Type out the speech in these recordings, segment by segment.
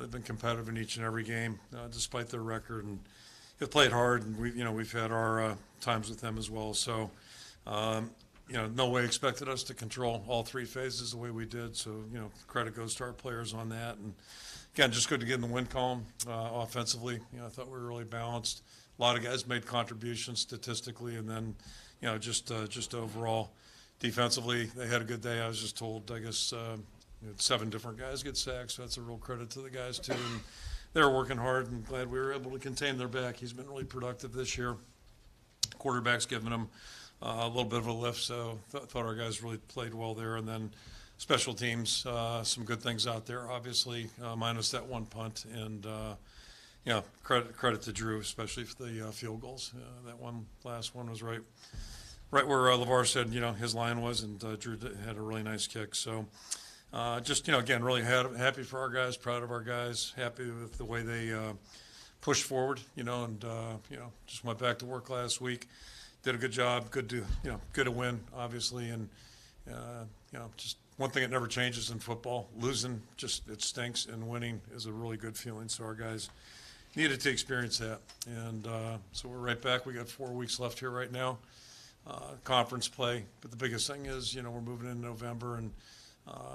they've been competitive in each and every game, despite their record, and have played hard. And we've had our times with them as well. So, no way expected us to control all three phases the way we did. So, credit goes to our players on that. And again, just good to get in the win column offensively. I thought we were really balanced. A lot of guys made contributions statistically, and then, just overall defensively, they had a good day. I was just told, I guess, 7 different guys get sacked, so that's a real credit to the guys too. And they're working hard, and glad we were able to contain their back. He's been really productive this year. Quarterback's giving him a little bit of a lift, so thought our guys really played well there. And then special teams, some good things out there, obviously, minus that one punt. And credit to Drew, especially for the field goals. That last one was right where LeVar said his line was, and Drew had a really nice kick. So again, really happy for our guys, proud of our guys, happy with the way they pushed forward. Just went back to work last week, did a good job, good to win, obviously, and just one thing that never changes in football: losing it stinks, and winning is a really good feeling. So our guys needed to experience that, and so we're right back. We got 4 weeks left here right now, conference play. But the biggest thing is, we're moving into November, and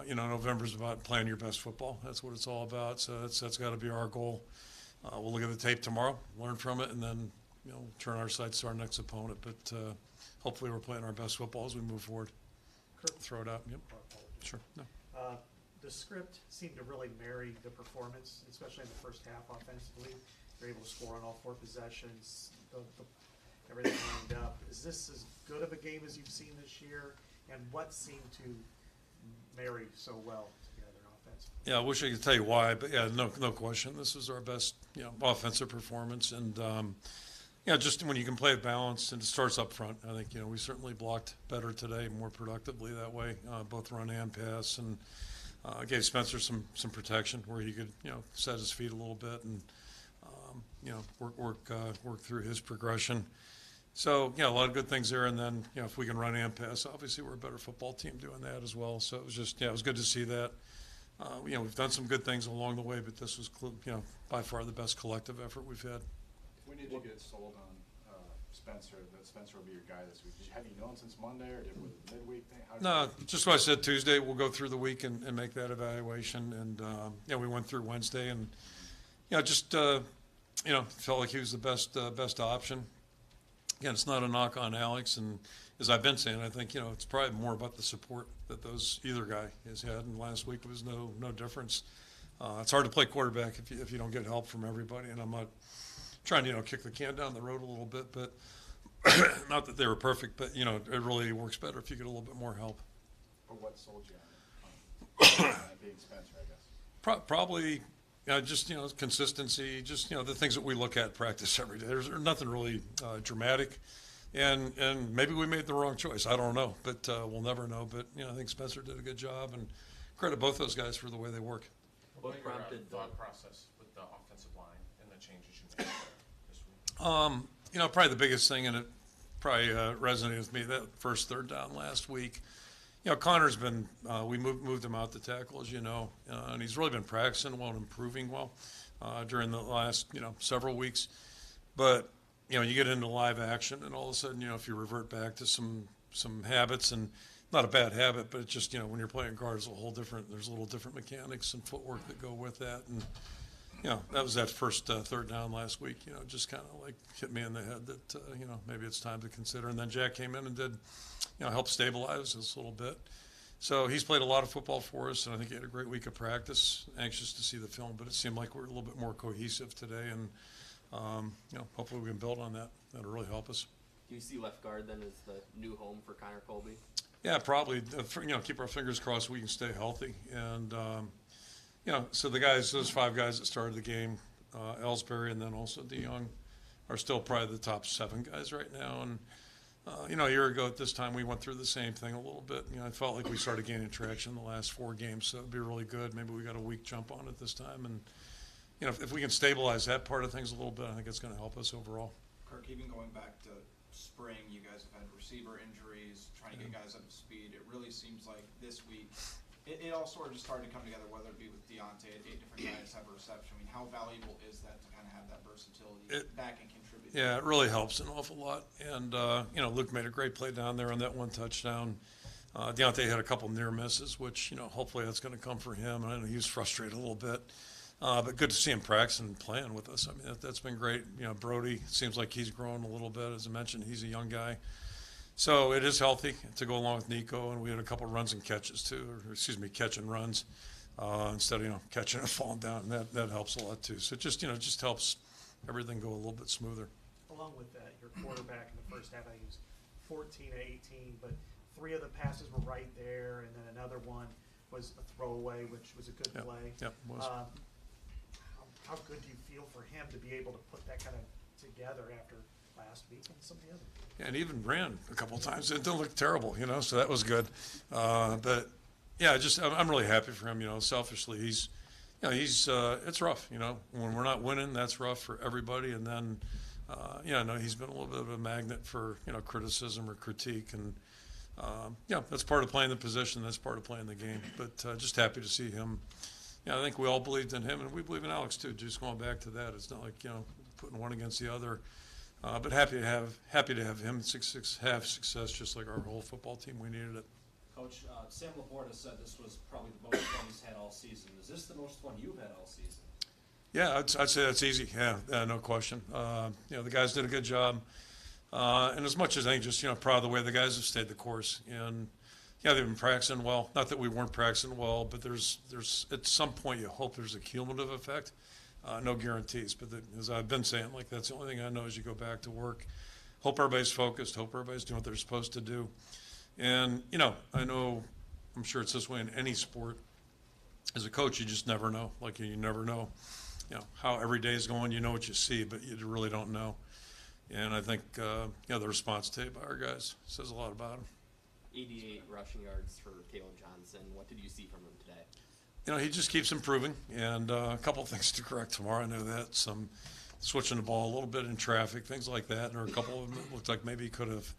November's about playing your best football. That's what it's all about. So that's got to be our goal. We'll look at the tape tomorrow, learn from it, and then turn our sights to our next opponent. But hopefully we're playing our best football as we move forward. Kirk, throw it out. Yep. Sure. No. The script seemed to really marry the performance, especially in the first half offensively. You're able to score on all 4 possessions, everything lined up. Is this as good of a game as you've seen this year? And what seemed to marry so well together in offense? Yeah, I wish I could tell you why, but yeah, no question. This was our best, offensive performance, and just when you can play it balanced, and it starts up front. I think we certainly blocked better today, more productively that way, both run and pass, and gave Spencer some protection where he could set his feet a little bit and work through his progression. So, a lot of good things there. And then, if we can run and pass, obviously we're a better football team doing that as well. So it was just, it was good to see that. We've done some good things along the way, but this was, by far the best collective effort we've had. When did you get sold on Spencer, that Spencer will be your guy this week? Have you known since Monday, or was it a midweek thing? No, just what I said Tuesday. We'll go through the week and make that evaluation. And, we went through Wednesday and, felt like he was the best option. Again, it's not a knock on Alex, and as I've been saying, I think it's probably more about the support that either guy has had, and last week was no difference. It's hard to play quarterback if you don't get help from everybody, and I'm not trying to kick the can down the road a little bit, but not that they were perfect, but it really works better if you get a little bit more help. Or what sold you on being Spencer, I guess? Probably. Consistency, the things that we look at practice every day. There's nothing really dramatic, and maybe we made the wrong choice. I don't know, but we'll never know. But I think Spencer did a good job, and credit both those guys for the way they work. What prompted the thought process with the offensive line and the changes you made this week? Probably the biggest thing, and it probably resonated with me, that first third down last week. Connor's been, we moved him out to tackle, as you know, and he's really been practicing well and improving well during the last, several weeks. But, you get into live action, and all of a sudden, if you revert back to some habits, and not a bad habit, but it's just, when you're playing guard, there's a little different mechanics and footwork that go with that. And, that was that first third down last week, just kind of like hit me in the head that, maybe it's time to consider. And then Jack came in and did, help stabilize us a little bit. So he's played a lot of football for us, and I think he had a great week of practice. Anxious to see the film, but it seemed like we're a little bit more cohesive today, and, hopefully we can build on that. That'll really help us. Do you see left guard then as the new home for Connor Colby? Yeah, probably. Keep our fingers crossed we can stay healthy. And, so those 5 guys that started the game, Ellsbury and then also DeYoung, are still probably the top 7 guys right now. And, a year ago at this time, we went through the same thing a little bit. I felt like we started gaining traction in the last 4 games, so it'd be really good. Maybe we got a week jump on it this time. And, if we can stabilize that part of things a little bit, I think it's going to help us overall. Kirk, even going back to spring, you guys have had receiver injuries, trying to get guys up to speed. It really seems like this week, it all sort of just started to come together, whether it be with Deontay, 8 different guys have a perception? I mean, how valuable is that to kind of have that versatility back and contribute? Yeah, it really helps an awful lot. And, you know, Luke made a great play down there on that one touchdown. Deontay had a couple near misses, which, you know, hopefully that's going to come for him. I know he was frustrated a little bit. But good to see him practicing and playing with us. I mean, that's been great. You know, Brody seems like he's grown a little bit. As I mentioned, he's a young guy. So it is healthy to go along with Nico, and we had a couple runs and catches too, or excuse me, catch and runs instead of, you know, catching and falling down. And that helps a lot too. So it just, you know, just helps everything go a little bit smoother. Along with that, your quarterback in the first half, I think he was 14 to 18, but 3 of the passes were right there, and then another one was a throwaway, which was a good Yep, play. yep, was. How good do you feel for him to be able to put that kind of together after last week and some of the other? And even ran a couple of times. It didn't look terrible, you know, so that was good. But yeah, I'm really happy for him, you know, selfishly. He's, you know, it's rough, you know, when we're not winning, that's rough for everybody. And then, yeah, no, he's been a little bit of a magnet for, you know, criticism or critique. And, yeah, that's part of playing the position. That's part of playing the game. But just happy to see him. Yeah, I think we all believed in him, and we believe in Alex too. Just going back to that, it's not like, you know, putting one against the other. But happy to have him have success, just like our whole football team. We needed it. Coach, Sam Laporta said this was probably the most fun he's had all season. Is this the most fun you've had all season? Yeah, I'd say that's easy. Yeah, no question. You know, the guys did a good job. And as much as I think just, you know, proud of the way the guys have stayed the course. And, yeah, they've been practicing well. Not that we weren't practicing well, but there's at some point you hope there's a cumulative effect. No guarantees, but as I've been saying, like, that's the only thing I know as you go back to work. Hope everybody's focused. Hope everybody's doing what they're supposed to do. And, you know, I'm sure it's this way in any sport. As a coach, you just never know. Like, you never know, you know, how every day is going. You know what you see, but you really don't know. And I think, you know, the response today by our guys says a lot about them. 88 rushing yards for Kalen Johnson. What did you see from him today? You know, he just keeps improving, and a couple of things to correct tomorrow. I know that. Some switching the ball a little bit in traffic, things like that. And there are a couple of them that looked like maybe he could have,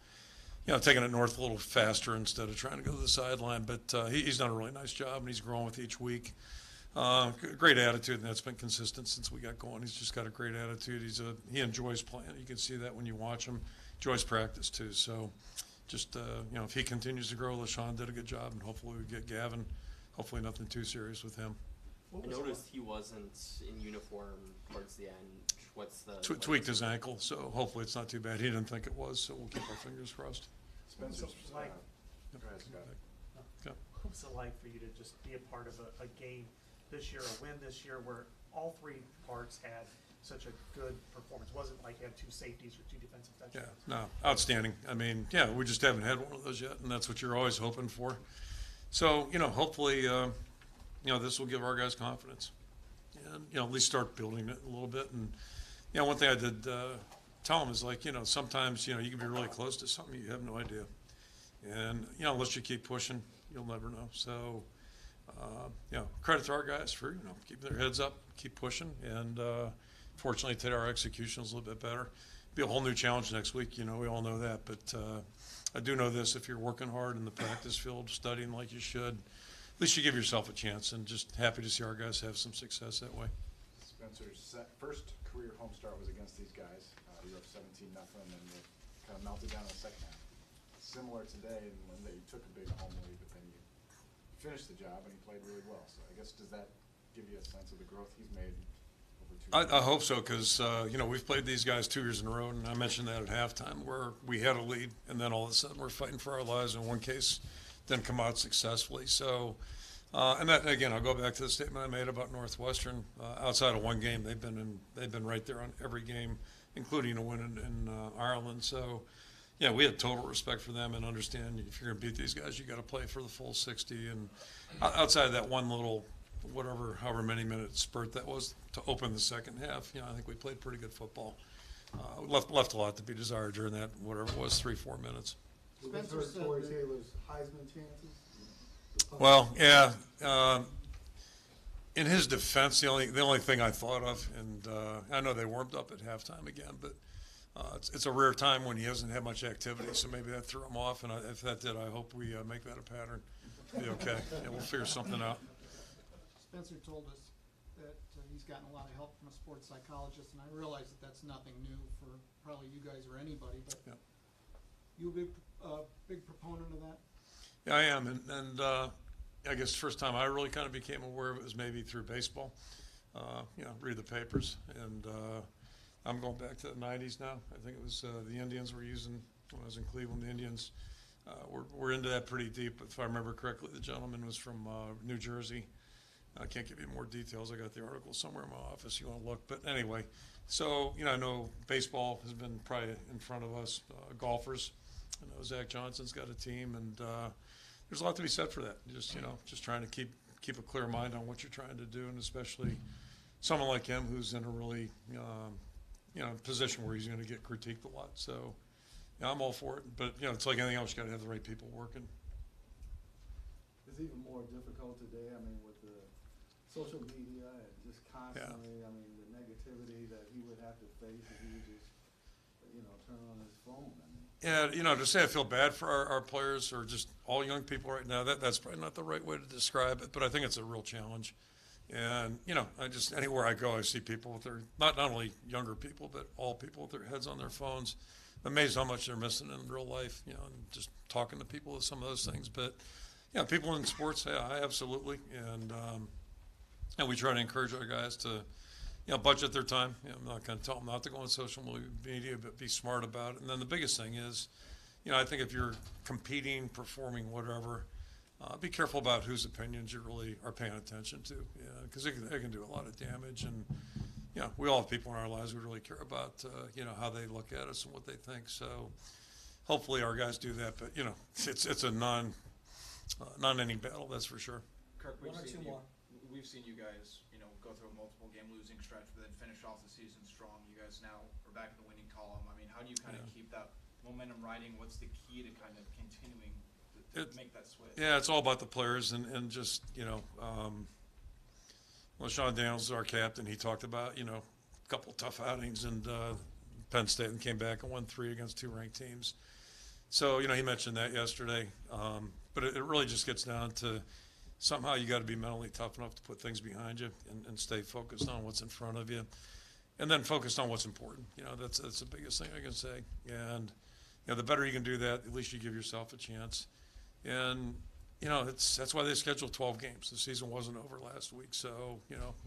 you know, taken it north a little faster instead of trying to go to the sideline. But he's done a really nice job, and he's growing with each week. Great attitude, and that's been consistent since we got going. He's just got a great attitude. He enjoys playing. You can see that when you watch him. Enjoys practice, too. So just, you know, if he continues to grow, LaShawn did a good job, and hopefully we get Gavin. Hopefully nothing too serious with him. I noticed he wasn't in uniform towards the end. What's the... Tweaked his ankle, so hopefully it's not too bad. He didn't think it was, so we'll keep our fingers crossed. Spencer's, like- go ahead, Scott. Okay. What was it like for you to just be a part of a game this year, a win this year, where all 3 parts had such a good performance? It wasn't like you had 2 safeties or 2 defensive Yeah, touchdowns. no, outstanding. I mean, yeah, we just haven't had one of those yet, and that's what you're always hoping for. So, you know, hopefully, you know, this will give our guys confidence and, you know, at least start building it a little bit. And, you know, one thing I did tell them is, like, you know, sometimes, you know, you can be really close to something you have no idea. And, you know, unless you keep pushing, you'll never know. So, you know, credit to our guys for, you know, keeping their heads up, keep pushing. And fortunately, today our execution is a little bit better. Be a whole new challenge next week, you know, we all know that. But I do know this, if you're working hard in the practice field, studying like you should, at least you give yourself a chance, and just happy to see our guys have some success that way. Spencer's first career home start was against these guys. You were up 17-0, and you kind of melted down in the second half. Similar today, in one that you took a big home lead, but then you finished the job, and he played really well. So I guess, does that give you a sense of the growth he's made over 2 years? I hope so, because, you know, we've played these guys 2 years in a row, and I mentioned that at halftime, where we had a lead, and then all of a sudden we're fighting for our lives. In one case, didn't come out successfully. So, and that, again, I'll go back to the statement I made about Northwestern. Outside of one game, they've been right there on every game, including a win in Ireland. So, yeah, we had total respect for them and understand if you're going to beat these guys, you got to play for the full 60. And outside of that one little, however many minute spurt that was to open the second half, you know, I think we played pretty good football. Left a lot to be desired during that, whatever it was, 3-4 minutes. Spencer said Corey Taylor's Heisman chances. Well, yeah. In his defense, the only thing I thought of, and I know they warmed up at halftime again, but it's a rare time when he hasn't had much activity, so maybe that threw him off. And if that did, I hope we make that a pattern. Be okay. Yeah, we'll figure something out. Spencer told us that he's he's gotten a lot of help from a sports psychologist, and I realize that that's nothing new for probably you guys or anybody, but Yep. you a big proponent of that? Yeah, I am, and I guess the first time I really kind of became aware of it was maybe through baseball. Read the papers, and I'm going back to the '90s now. I think it was the Indians were using when I was in Cleveland. The Indians were into that pretty deep. If I remember correctly, the gentleman was from New Jersey. I can't give you more details. I got the article somewhere in my office. You want to look, but anyway. So I know baseball has been probably in front of us. Golfers. I know Zach Johnson's got a team, and there's a lot to be said for that. Just trying to keep a clear mind on what you're trying to do, and especially someone like him who's in a really position where he's going to get critiqued a lot. So I'm all for it. But it's like anything else, you got to have the right people working. It's even more difficult today, I mean, with the social media and just constantly, I mean, the negativity that he would have to face if he would just, turn on his phone. I mean. Yeah, to say I feel bad for our players or just all young people right now, that's probably not the right way to describe it, but I think it's a real challenge. And, anywhere I go, I see people with their, not only younger people, but all people with their heads on their phones. I'm amazed how much they're missing in real life, and just talking to people with some of those things. But, people in sports, I absolutely. And we try to encourage our guys to, budget their time. I'm not going to tell them not to go on social media, but be smart about it. And then the biggest thing is, I think if you're competing, performing, whatever, be careful about whose opinions you really are paying attention to, because they can do a lot of damage. And, we all have people in our lives we really care about, how they look at us and what they think. So hopefully our guys do that. But, it's a non-ending battle, that's for sure. Kirk, One or two more. We've seen you guys, go through a multiple game losing stretch, but then finish off the season strong. You guys now are back in the winning column. I mean, how do you kind of keep that momentum riding? What's the key to kind of continuing to make that switch? Yeah, it's all about the players and just, Sean Daniels is our captain. He talked about, a couple tough outings and Penn State and came back and won 3 against 2 ranked teams. So, he mentioned that yesterday. But it really just gets down to somehow you got to be mentally tough enough to put things behind you and stay focused on what's in front of you, and then focused on what's important. That's the biggest thing I can say. And the better you can do that, at least you give yourself a chance. And that's why they scheduled 12 games. The season wasn't over last week, so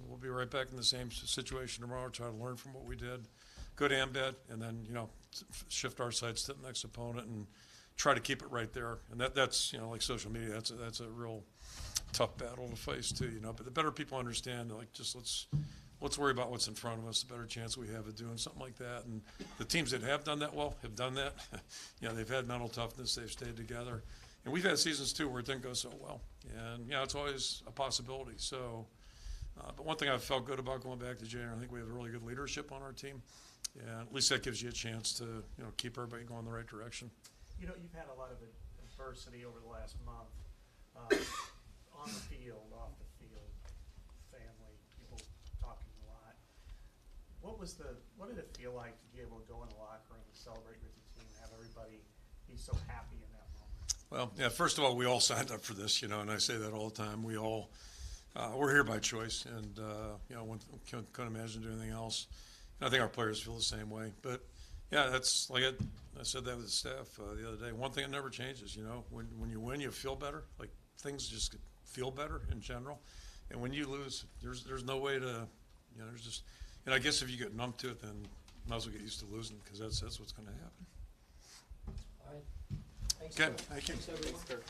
we'll be right back in the same situation tomorrow. Try to learn from what we did, good and bad, and then shift our sights to the next opponent and try to keep it right there. And that's like social media. That's a real tough battle to face too, but the better people understand, like, just let's worry about what's in front of us, the better chance we have of doing something like that. And the teams that have done that well have done that. They've had mental toughness, they've stayed together. And we've had seasons too where it didn't go so well. And it's always a possibility. So, but one thing I've felt good about going back to January, I think we have a really good leadership on our team. And at least that gives you a chance to, keep everybody going the right direction. You've had a lot of adversity over the last month. On the field, off the field, family, people talking a lot. What did it feel like to be able to go in the locker room and celebrate with your team and have everybody be so happy in that moment? Well, first of all, we all signed up for this, and I say that all the time. We all, we're here by choice, and, couldn't imagine doing anything else. And I think our players feel the same way. But, that's like I said that with the staff the other day. One thing that never changes, when you win, you feel better. Like, things just feel better in general. And when you lose, there's no way to, there's just, and I guess if you get numb to it, then you might as well get used to losing, because that's what's going to happen. All right. Thanks, Okay, Kirk. thank you. Thanks, everyone. Thanks, Kirk.